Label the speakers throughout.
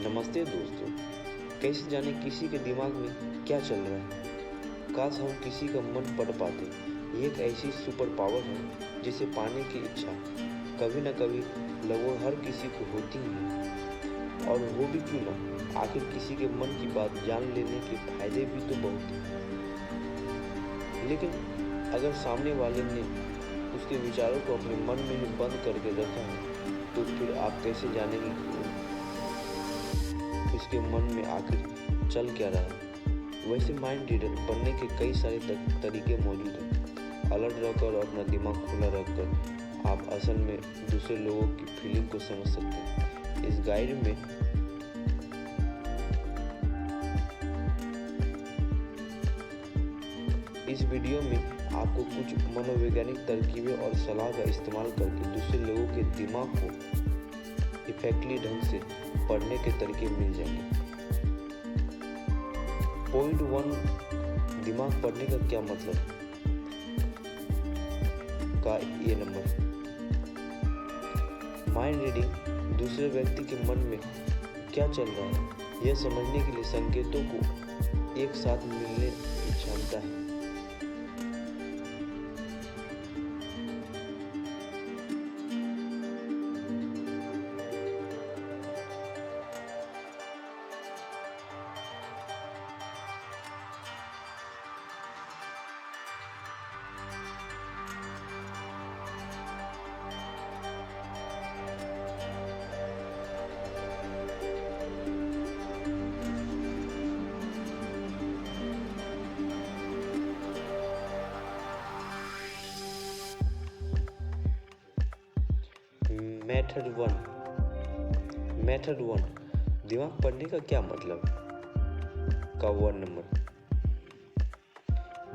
Speaker 1: नमस्ते दोस्तों, कैसे जाने किसी के दिमाग में क्या चल रहा है। काश हम किसी का मन पढ़ पाते। ये एक ऐसी सुपर पावर है जिसे पाने की इच्छा कभी न कभी लगभग हर किसी को होती ही है। और वो भी क्यों ना, आखिर किसी के मन की बात जान लेने के फायदे भी तो बहुत हैं। लेकिन अगर सामने वाले ने उसके विचारों को अपने मन में ही बंद करके रखा है, तो फिर आप कैसे जानेंगे कि उसके मन में आखिर चल क्या रहा है। वैसे माइंड रीडर बनने के कई सारे तरीके मौजूद हैं। अलर्ट रहकर और अपना दिमाग खुला रखकर आप असल में दूसरे लोगों की फीलिंग को समझ सकते हैं। इस गाइड में इस वीडियो में आपको कुछ मनोवैज्ञानिक तरकीबें और सलाह का इस्तेमाल करके दूसरे लोगों के दिमाग को इफेक्टिवली ढंग से पढ़ने के तरीके मिल जाएंगे। पॉइंट 1, दिमाग पढ़ने का क्या मतलब का ये नंबर। माइंड रीडिंग दूसरे व्यक्ति के मन में क्या चल रहा है यह समझने के लिए संकेतों को एक साथ मिलने की क्षमता है। मेथड 1, दिमाग पढ़ने का क्या मतलब का 1 नंबर।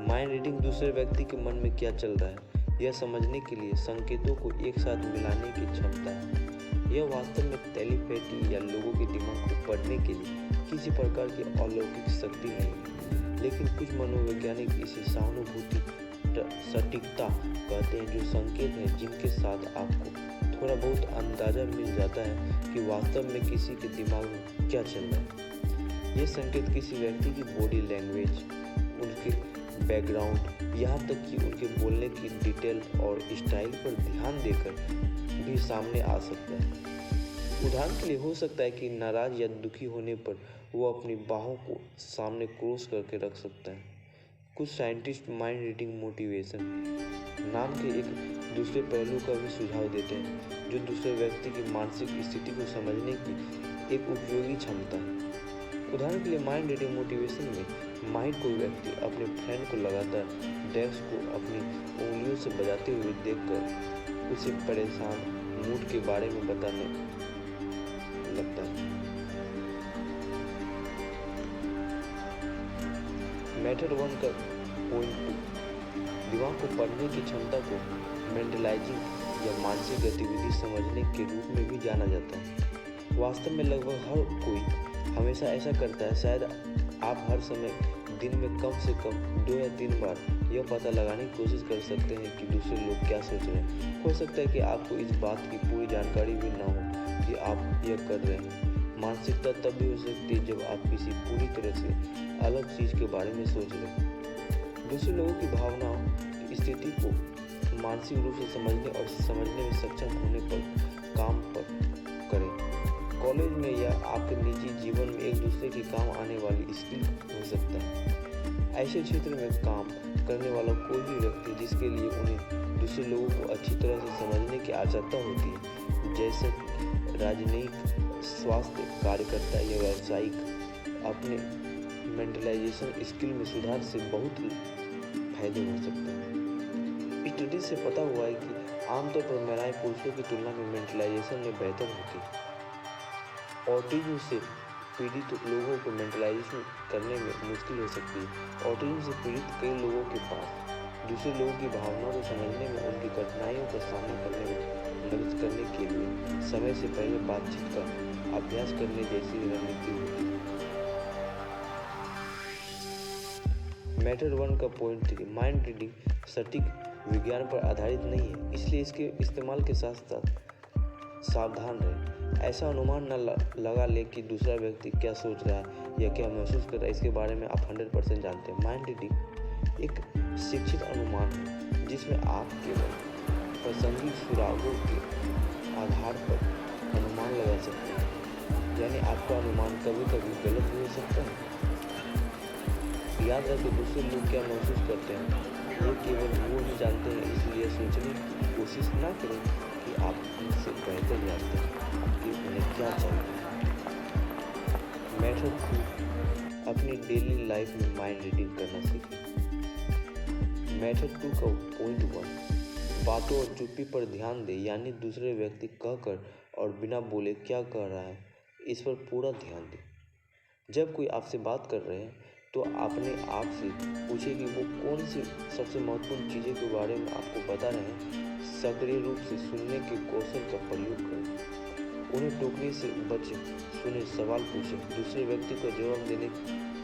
Speaker 1: माइंड रीडिंग दूसरे व्यक्ति के मन में क्या चल रहा है यह समझने के लिए संकेतों को एक साथ मिलाने की क्षमता है। यह वास्तव में टेलीपैथी या लोगों के दिमाग को पढ़ने के लिए किसी प्रकार की अलौकिक शक्ति नहीं है, लेकिन कुछ मनोवैज्ञानिक इसे सहानुभूति सटीकता कहते हैं, जो संकेत हैं जिनके साथ आपको थोड़ा बहुत अंदाजा मिल जाता है कि वास्तव में किसी के दिमाग में क्या चल रहा है। ये संकेत किसी व्यक्ति की बॉडी लैंग्वेज, उनके बैकग्राउंड, यहाँ तक कि उनके बोलने की डिटेल और स्टाइल पर ध्यान देकर भी सामने आ सकता है। उदाहरण के लिए हो सकता है कि नाराज या दुखी होने पर वो अपनी बाहों को सामने क्रॉस करके रख सकता है। कुछ साइंटिस्ट माइंड रीडिंग मोटिवेशन नाम के एक दूसरे पहलू का भी सुझाव देते हैं, जो दूसरे व्यक्ति की मानसिक स्थिति को समझने की एक उपयोगी क्षमता है। उदाहरण के लिए माइंड रीडिंग मोटिवेशन में माइंड कोई व्यक्ति अपने फ्रेंड को लगातार डेस्क को अपनी उंगलियों से बजाते हुए देखकर उसे परेशान मूड के बारे में बताने लगता है। मेथड 1 का पॉइंट 2, दिमाग को पढ़ने की क्षमता को मेंटलाइजिंग या मानसिक गतिविधि समझने के रूप में भी जाना जाता है। वास्तव में लगभग हर कोई हमेशा ऐसा करता है। शायद आप हर समय दिन में कम से कम 2 या 3 बार यह पता लगाने की कोशिश कर सकते हैं कि दूसरे लोग क्या सोच रहे हैं। हो सकता है कि आपको इस बात की पूरी जानकारी भी ना हो कि आप यह कर रहे हैं। मानसिकता तब भी हो सकती है जब आप किसी पूरी तरह से अलग चीज़ के बारे में सोच रहे हैं। दूसरे लोगों की भावनाओं की स्थिति को मानसिक रूप से समझने और समझने में सक्षम होने पर काम पर करें। कॉलेज में या आपके निजी जीवन में एक दूसरे के काम आने वाली स्किल हो सकता है। ऐसे क्षेत्र में काम करने वाला कोई भी व्यक्ति जिसके लिए उन्हें दूसरे लोगों को अच्छी तरह से समझने की आवश्यकता होती है, जैसे राजनयिक, स्वास्थ्य कार्यकर्ता या व्यावसायिक, अपने मेंटलाइजेशन स्किल में सुधार से बहुत फायदे हो सकते हैं। स्टडी से पता हुआ है कि आमतौर पर महिलाएं पुरुषों की तुलना में मेंटलाइजेशन में बेहतर होती है। ऑटिज्म से पीड़ित लोगों को मेंटलाइजेशन करने में मुश्किल हो सकती है। ऑटिज्म से पीड़ित कई लोगों के पास दूसरे लोगों की भावनाओं को समझने में, उनकी कठिनाइयों का सामना करने में मदद करने के लिए समय से पहले बातचीत का अभ्यास करने जैसी रणनीति होती है। मेथड 1 का पॉइंट 3, माइंड रीडिंग सटीक विज्ञान पर आधारित नहीं है, इसलिए इसके इस्तेमाल के साथ साथ सावधान रहें। ऐसा अनुमान न लगा ले कि दूसरा व्यक्ति क्या सोच रहा है या क्या महसूस कर रहा है, इसके बारे में आप 100% जानते हैं। माइंड रीडिंग एक शिक्षित अनुमान है जिसमें आप केवल प्रासंगिक सुरागों के आधार पर अनुमान लगा सकते हैं, यानी आपका अनुमान कभी कभी गलत भी हो सकता है। याद रखें, दूसरे लोग क्या महसूस करते हैं ये केवल वो ही जानते हैं, इसलिए सोचने की कोशिश ना करें कि आप उनसे बेहतर जानते हैं कि उन्हें क्या चाहिए। मेथड 2, अपनी डेली लाइफ में माइंड रीडिंग करना सीखें। मेथड 2 का पॉइंट 1, बातों और चुप्पी पर ध्यान दें, यानी दूसरे व्यक्ति कहकर और बिना बोले क्या कह रहा है इस पर पूरा ध्यान दें। जब कोई आपसे बात कर रहे हैं तो अपने आप से पूछें कि वो कौन सी सबसे महत्वपूर्ण चीज़ों के बारे में आपको बता रहे हैं। सक्रिय रूप से सुनने के कौशल का प्रयोग करें, उन्हें टोकने से बचें, सुने, सवाल पूछें, दूसरे व्यक्ति को जवाब देने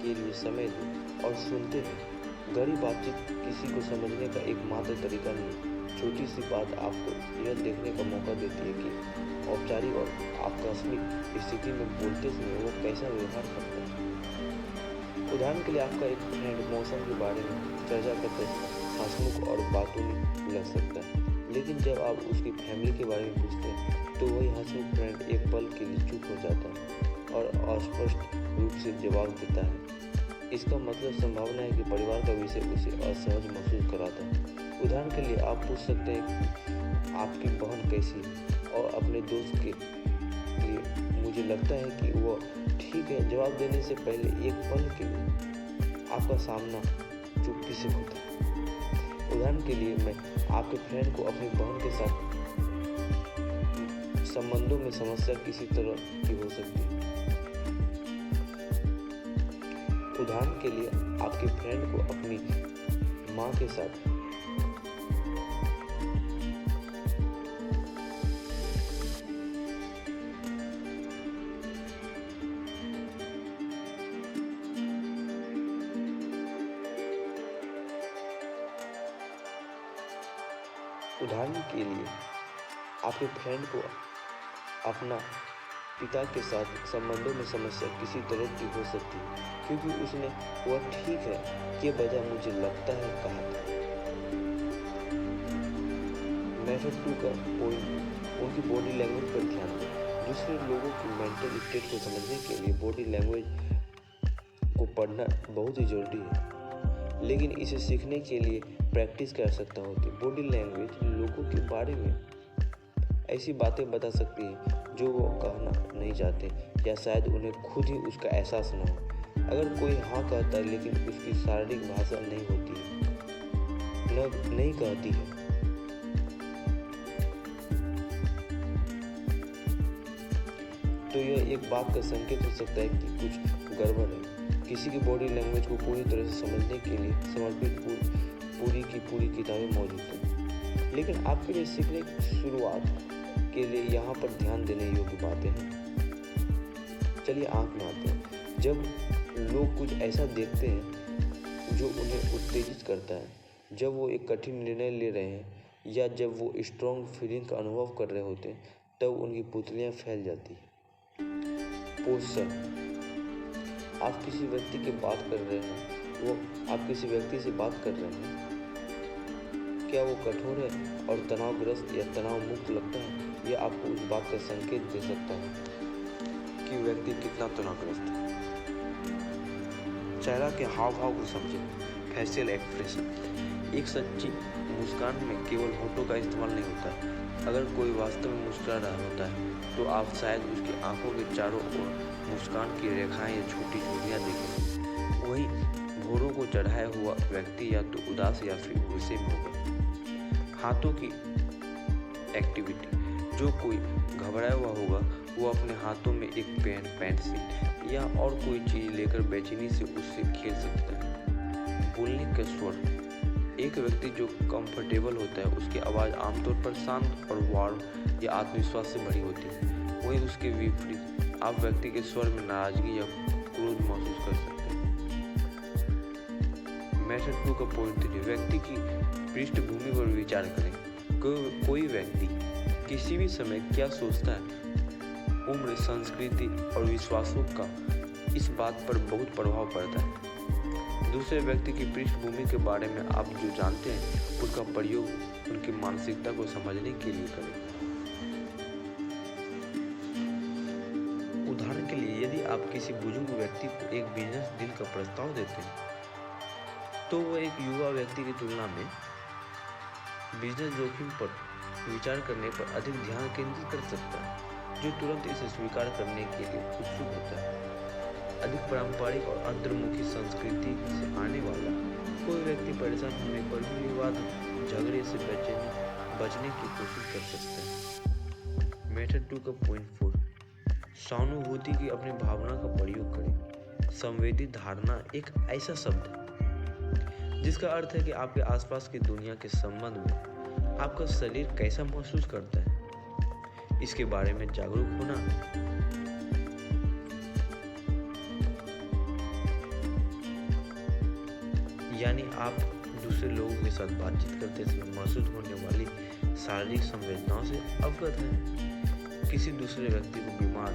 Speaker 1: के लिए समय दें और सुनते रहें। गहरी बातचीत किसी को समझने का एकमात्र तरीका नहीं, छोटी सी बात आपको यह देखने का मौका देती है कि औपचारिक और आकस्मिक स्थिति में बोलते समय वो कैसा व्यवहार करता है। उदाहरण के लिए आपका एक फ्रेंड मौसम के बारे में चर्चा करते हंसमुख और बातूनी लग सकता है, लेकिन जब आप उसकी फैमिली के बारे में पूछते हैं तो वही हंसमुख फ्रेंड एक पल के लिए चुप हो जाता है और अस्पष्ट रूप से जवाब देता है। इसका मतलब संभावना है कि परिवार का विषय उसे असहज महसूस कराता है। उदाहरण के लिए आप पूछ सकते हैं कि आपकी बहन कैसी है, और अपने दोस्त के लिए मुझे लगता है कि वह ठीक है जवाब देने से पहले एक पल के लिए आपका सामना चुप्पी से होता है। उदाहरण के लिए मैं आपके फ्रेंड को अपनी बहन के साथ संबंधों में समस्या किसी तरह की हो सकती है। उदाहरण के लिए आपके फ्रेंड को अपनी माँ के साथ अपना पिता के साथ संबंधों में समस्या किसी तरह की हो सकती है, क्योंकि उसने वह ठीक है के बजाय मुझे लगता है कहा था। मेथड 2 का पॉइंट, उनकी बॉडी लैंग्वेज पर ध्यान दें। दूसरे लोगों की मेंटल स्टेट को समझने के लिए बॉडी लैंग्वेज को पढ़ना बहुत ही जरूरी है, लेकिन इसे सीखने के लिए प्रैक्टिस की आवश्यकता होती है। बॉडी लैंग्वेज लोगों के बारे में ऐसी बातें बता सकती है जो वो कहना नहीं चाहते, या शायद उन्हें खुद ही उसका एहसास न हो। अगर कोई हाँ कहता है लेकिन उसकी शारीरिक भाषा नहीं होती है, नहीं कहती है, तो यह एक बात का संकेत हो सकता है कि कुछ गड़बड़ है। किसी की बॉडी लैंग्वेज को पूरी तरह से समझने के लिए समर्पित पूरी की पूरी किताबें मौजूद हैं, लेकिन आपके लिए सीखने की शुरुआत के लिए यहाँ पर ध्यान देने योग्य बातें हैं। चलिए आंख में आते हैं। जब लोग कुछ ऐसा देखते हैं जो उन्हें उत्तेजित करता है, जब वो एक कठिन निर्णय ले रहे हैं, या जब वो स्ट्रॉन्ग फीलिंग का अनुभव कर रहे होते हैं, तब उनकी पुतलियाँ फैल जाती हैं। पोस्चर, आप किसी व्यक्ति की बात कर रहे हैं, आप किसी व्यक्ति से बात कर रहे हैं, क्या वो कठोर है और तनावग्रस्त या तनाव मुक्त लगता है? यह आपको उस बात का संकेत दे सकता है कि व्यक्ति कितना तनावग्रस्त है। चेहरा के हाव भाव को समझें। फेशियल एक्सप्रेशन, एक सच्ची मुस्कान में केवल होठों का इस्तेमाल नहीं होता। अगर कोई वास्तव में मुस्कुरा रहा होता है तो आप शायद उसकी आंखों के चारों ओर मुस्कान की रेखाएं या छोटी झुर्रियाँ देखें। वहीं भौरों को चढ़ाया हुआ व्यक्ति या तो उदास या फिर गुस्से में होगा। हाथों की एक्टिविटी, जो कोई घबराया हुआ होगा वो अपने हाथों में एक पेन, पेंसिल या और कोई चीज़ लेकर बेचैनी से उससे खेल सकता है। बोलने का स्वर, एक व्यक्ति जो कंफर्टेबल होता है उसकी आवाज़ आमतौर पर शांत और वार्म या आत्मविश्वास से भरी होती है। वहीं उसके विपरीत आप व्यक्ति के स्वर में नाराजगी या क्रोध महसूस कर सकते हैं। मेथड 2 का पॉइंट 3, व्यक्ति की पृष्ठभूमि पर विचार करें। कोई व्यक्ति किसी भी समय क्या सोचता है उम्र, संस्कृति और विश्वासों का इस बात पर बहुत प्रभाव पड़ता है। दूसरे व्यक्ति की पृष्ठभूमि के बारे में आप जो जानते हैं उसका प्रयोग उनकी मानसिकता को समझने के लिए करें। उदाहरण के लिए, यदि आप किसी बुजुर्ग व्यक्ति को एक बिजनेस डील का प्रस्ताव देते हैं तो वो एक युवा व्यक्ति की तुलना में बिजनेस जोखिम पर विचार करने पर अधिक ध्यान केंद्रित कर सकता है, जो तुरंत इसे स्वीकार करने के लिए उत्सुक होता है। अधिक पारंपरिक और अंतर्मुखी संस्कृति से आने वाला कोई व्यक्ति परेशान होने पर भी विवाद झगड़े से बचने की कोशिश कर सकता है। मेथड 2 का पॉइंट 4, सहानुभूति की अपनी भावना का प्रयोग करें। संवेदी धारणा एक ऐसा शब्द है जिसका अर्थ है कि आपके आसपास की दुनिया के संबंध में आपका शरीर कैसा महसूस करता है, इसके बारे में जागरूक होना। यानी आप दूसरे लोगों के साथ बातचीत करते समय महसूस होने वाली शारीरिक संवेदनाओं से अवगत हैं। किसी दूसरे व्यक्ति को बीमार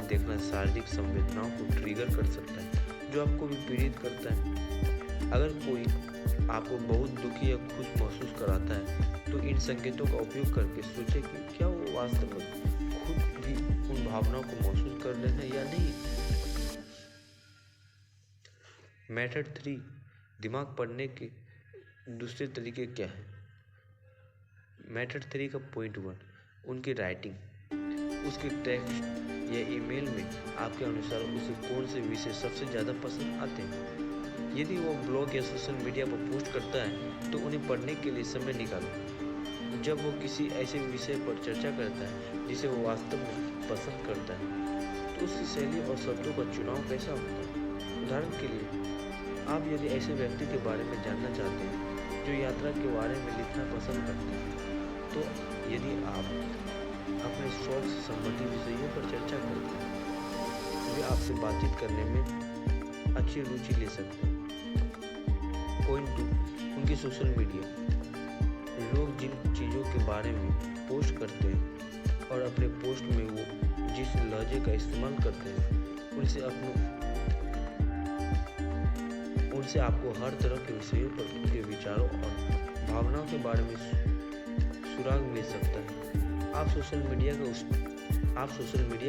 Speaker 1: देखना शारीरिक संवेदनाओं को ट्रिगर कर सकता है, जो आपको भी पीड़ित करता है। अगर कोई आपको बहुत दुखी या खुश महसूस कराता है तो इन संकेतों का उपयोग करके सोचें कि क्या वो वास्तव में खुद भी उन भावनाओं को महसूस कर रहे हैं या नहीं। मेथड 3, दिमाग पढ़ने के दूसरे तरीके क्या हैं। मेथड 3 का पॉइंट 1, उनकी राइटिंग। उसके टेक्स्ट या ईमेल में आपके अनुसार उसे कौन से विषय सबसे ज़्यादा पसंद आते हैं। यदि वो ब्लॉग या सोशल मीडिया पर पोस्ट करता है तो उन्हें पढ़ने के लिए समय निकालो। जब वो किसी ऐसे विषय पर चर्चा करता है जिसे वो वास्तव में पसंद करता है तो उसकी शैली और शब्दों का चुनाव कैसा होता है। उदाहरण के लिए, आप यदि ऐसे व्यक्ति के बारे में जानना चाहते हैं जो यात्रा के बारे में लिखना पसंद करते हैं, तो यदि आप अपने शौक से संबंधित विषयों पर चर्चा करते हैं, वे आपसे बातचीत करने में अच्छी रुचि ले सकते हैं। पॉइंट 2, उनकी सोशल मीडिया। लोग जिन चीज़ों के बारे में पोस्ट करते हैं और अपने पोस्ट में वो जिस लहजे का इस्तेमाल करते हैं उनसे आपको हर तरह के विषयों पर उनके विचारों और भावनाओं के बारे में सुराग मिल सकता है। आप सोशल मीडिया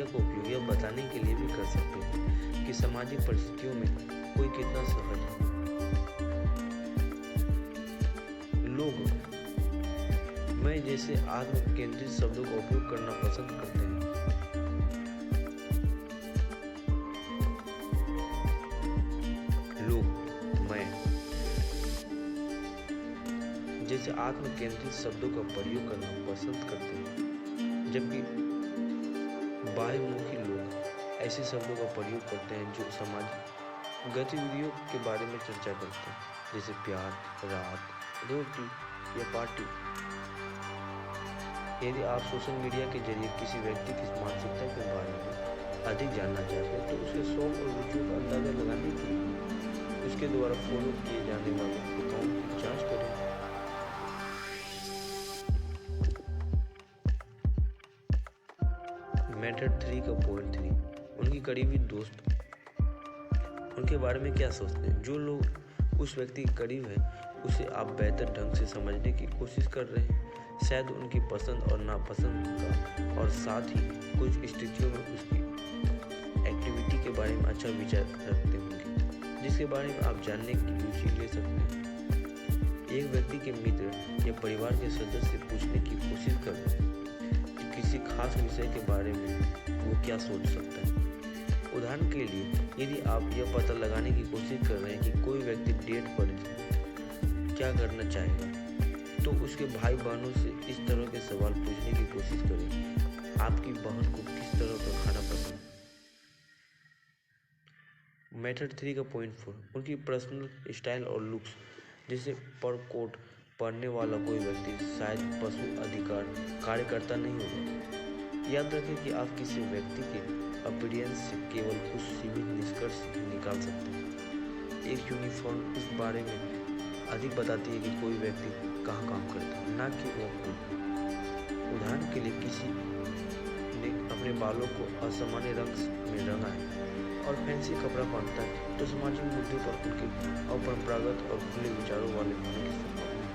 Speaker 1: को उपयोग यह बताने के लिए भी कर सकते हैं कि सामाजिक परिस्थितियों में कोई कितना सहज है। लोग मैं जैसे आत्म केंद्रित शब्दों का उपयोग करना पसंद करते हैं। लोग मैं जैसे आत्म केंद्रित शब्दों का प्रयोग करना पसंद करते हैं, जबकि बाह्यमुखी लोग ऐसे शब्दों का प्रयोग करते हैं जो सामाजिक गतिविधियों के बारे में चर्चा करते हैं, जैसे प्यार, रात, रोटी या पार्टी। यदि आप सोशल मीडिया के जरिए किसी व्यक्ति की मानसिकता के बारे में अधिक जानना चाहते हैं तो उसके शौक और रुचियों का अंदाजा लगाने के लिए उसके द्वारा फॉलो किए जाने वाले अकाउंट की जांच करें। मेथड 3 का पॉइंट 3, उनकी करीबी दोस्त। उनके बारे में क्या सोचते हैं। जो लोग उस व्यक्ति के करीब हैं उसे आप बेहतर ढंग से समझने की कोशिश कर रहे हैं। शायद उनकी पसंद और नापसंद का और साथ ही कुछ स्थितियों में उसकी एक्टिविटी के बारे में अच्छा विचार रखते होंगे, जिसके बारे में आप जानने की रुचि ले सकते हैं। एक व्यक्ति के मित्र या परिवार के सदस्य से पूछने की कोशिश करें कि किसी खास विषय के बारे में वो क्या सोच सकता है। उदाहरण के लिए, यदि आप यह पता लगाने की कोशिश कर रहे हैं कि कोई व्यक्ति डेट पर क्या करना चाहेगा, तो उसके भाई बहनों से इस तरह के सवाल पूछने की कोशिश करें। आपकी बहन को किस तरह का खाना पसंद है। मेथड 3 का पॉइंट 4, उनकी पर्सनल स्टाइल और लुक्स। जैसे पर कोट पहनने वाला कोई व्यक्ति शायद पशु अधिकार कार्यकर्ता नहीं होगा। याद रखें कि आप किसी व्यक्ति के अपीयरेंस से केवल कुछ सीमित निष्कर्ष निकाल सकते हैं। एक यूनिफॉर्म इस बारे में अधिक बताती है कि कोई व्यक्ति कहाँ काम करता है, ना कि वो खुद। उदाहरण के लिए, किसी ने अपने अपने बालों को असामान्य रंग में रंगा है और फैंसी कपड़ा पहनता है तो सामाजिक मुद्दों पर उनके अपरंपरागत और खुले विचारों वाले होने की संभावना है।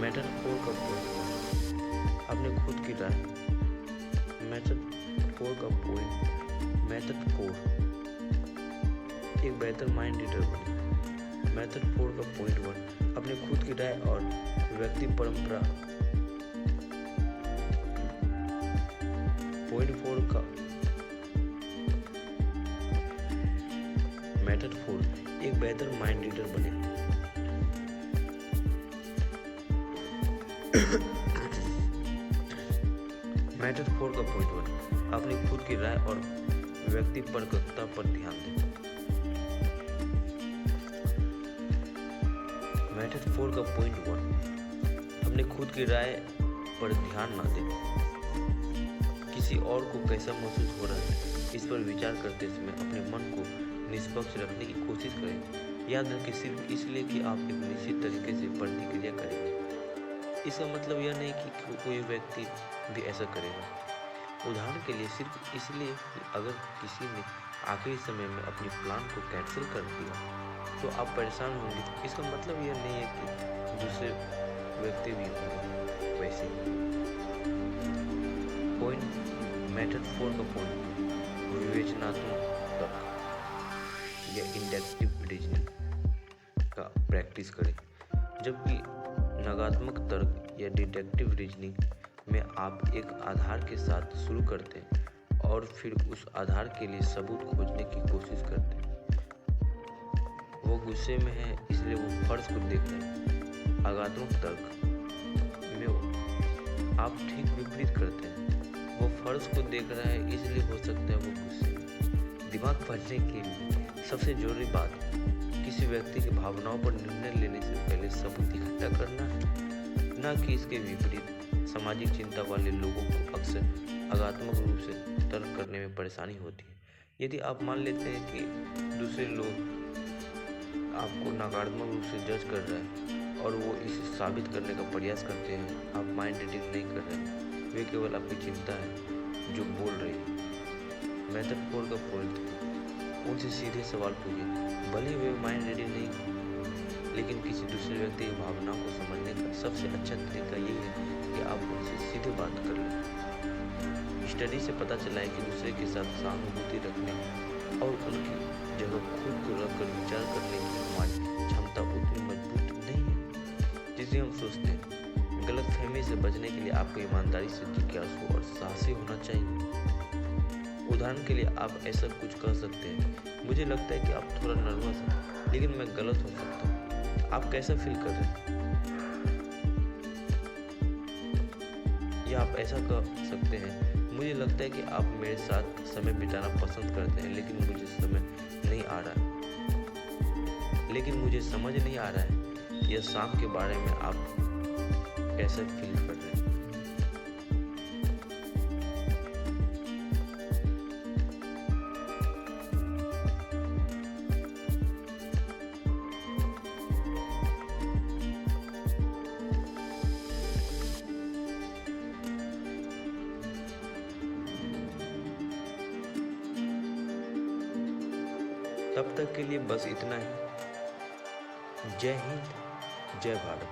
Speaker 1: मेटाफोर का पॉइंट, अपने खुद की राय। मेटाफोर का पॉइंट, मेथड 4, एक बेहतर माइंड रीडर बने। मेथड 4 का पॉइंट 1, अपने खुद की राय और व्यक्ति परंपरा। पॉइंट 4 का मेथड 4, एक बेहतर माइंड रीडर बने। मेथड 4 का पॉइंट 1, अपनी खुद की राय और व्यक्ति परकता पर ध्यान दें। मेथड 4 का पॉइंट 1, अपनी खुद की राय पर ध्यान न दें। किसी और को कैसा महसूस हो रहा है इस पर विचार करते समय अपने मन को निष्पक्ष रखने की कोशिश करें। याद रखें, सिर्फ इसलिए कि आप एक निश्चित तरीके से प्रतिक्रिया करेंगे इसका मतलब यह नहीं कि कोई व्यक्ति भी ऐसा करेगा। उदाहरण के लिए, सिर्फ इसलिए कि अगर किसी ने आखिरी समय में अपनी प्लान को कैंसिल कर दिया तो आप परेशान होंगे, इसका मतलब यह नहीं है कि दूसरे व्यक्ति भी होंगे वैसे। पॉइंट मेथड 4 का पॉइंट, विवेचनात्मक तर्क या इंडक्टिव रीजनिंग का प्रैक्टिस करें। जबकि नगात्मक तर्क या डिडक्टिव रीजनिंग में आप एक आधार के साथ शुरू करते हैं और फिर उस आधार के लिए सबूत खोजने की कोशिश करते हैं। वो गुस्से में है इसलिए वो फर्ज को देख रहे हैं। आगात्मक तर्क में आप ठीक विपरीत करते हैं। वो फर्ज को देख रहा है इसलिए हो सकता है वो गुस्से में। दिमाग पढ़ने के लिए सबसे जरूरी बात किसी व्यक्ति की भावनाओं पर निर्णय लेने से पहले सबूत इकट्ठा करना है, न कि इसके विपरीत। सामाजिक चिंता वाले लोगों को अक्सर आगात्मक रूप से तर्क करने में परेशानी होती है। यदि आप मान लेते हैं कि दूसरे लोग आपको नकारात्मक रूप से जज कर रहे हैं और वो इसे साबित करने का प्रयास करते हैं, आप माइंड रीडिंग नहीं कर रहे हैं, वे केवल आपकी चिंता है जो बोल रही है। मेथड 4 का पॉइंट, उनसे सीधे सवाल पूछिए। भले वे माइंड रीडिंग नहीं हो, लेकिन किसी दूसरे व्यक्ति की भावनाओं को समझने का सबसे अच्छा तरीका यही है कि आप उनसे सीधे बात कर लें। स्टडी से पता चला है कि दूसरे के साथ सहानुभूति रखने और उनकी जगह खुद को रखकर विचार करने की हमारी क्षमता उतनी मजबूत नहीं है जिसे हम सोचते हैं। गलतफहमी से बचने के लिए आपको ईमानदारी से जिज्ञासु और साहसी होना चाहिए। उदाहरण के लिए आप ऐसा कुछ कह सकते हैं, मुझे लगता है कि आप थोड़ा नर्वस हैं, लेकिन मैं गलत हो सकता हूँ। आप कैसा फील कर रहे हैं? या आप ऐसा कह सकते हैं, मुझे लगता है कि आप मेरे साथ समय बिताना पसंद करते हैं, लेकिन मुझे समझ नहीं आ रहा है यह शाम के बारे में आप कैसा फील कर रहे हैं। तब तक के लिए बस इतना ही। जय हिंद, जय भारत।